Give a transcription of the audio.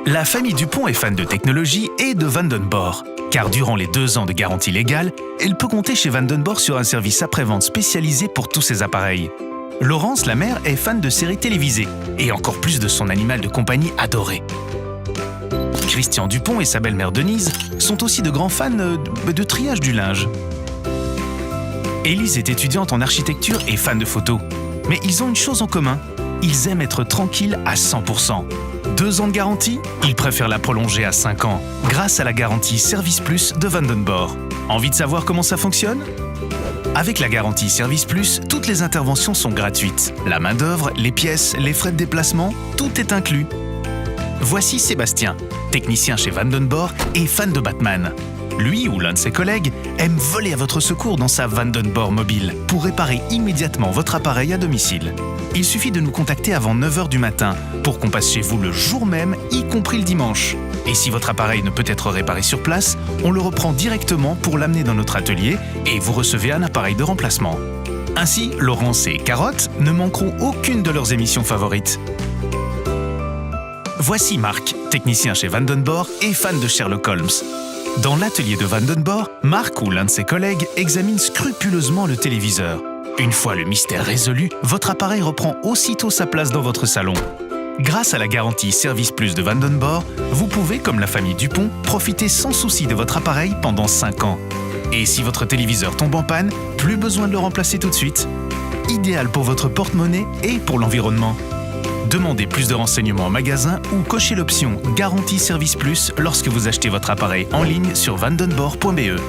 La famille Dupont est fan de technologie et de Vandenborre. Car durant les 2 ans de garantie légale, elle peut compter chez Vandenborre sur un service après-vente spécialisé pour tous ses appareils. Laurence, la mère, est fan de séries télévisées et encore plus de son animal de compagnie adoré. Christian Dupont et sa belle-mère Denise sont aussi de grands fans de triage du linge. Élise est étudiante en architecture et fan de photos. Mais ils ont une chose en commun, ils aiment être tranquilles à 100%. 2 ans de garantie, ils préfèrent la prolonger à 5 ans, grâce à la garantie Service Plus de Vandenborre. Envie de savoir comment ça fonctionne ? Avec la garantie Service Plus, toutes les interventions sont gratuites. La main-d'œuvre, les pièces, les frais de déplacement, tout est inclus. Voici Sébastien, technicien chez Vandenborre et fan de Batman. Lui ou l'un de ses collègues aime voler à votre secours dans sa Vandenborre mobile pour réparer immédiatement votre appareil à domicile. Il suffit de nous contacter avant 9h du matin pour qu'on passe chez vous le jour même, y compris le dimanche. Et si votre appareil ne peut être réparé sur place, on le reprend directement pour l'amener dans notre atelier et vous recevez un appareil de remplacement. Ainsi, Laurence et Carotte ne manqueront aucune de leurs émissions favorites. Voici Marc, technicien chez Vandenborre et fan de Sherlock Holmes. Dans l'atelier de Vandenborre, Marc ou l'un de ses collègues examine scrupuleusement le téléviseur. Une fois le mystère résolu, votre appareil reprend aussitôt sa place dans votre salon. Grâce à la garantie Service Plus de Vandenborre, vous pouvez, comme la famille Dupont, profiter sans souci de votre appareil pendant 5 ans. Et si votre téléviseur tombe en panne, plus besoin de le remplacer tout de suite. Idéal pour votre porte-monnaie et pour l'environnement. Demandez plus de renseignements en magasin ou cochez l'option Garantie Service Plus lorsque vous achetez votre appareil en ligne sur vandenborre.be.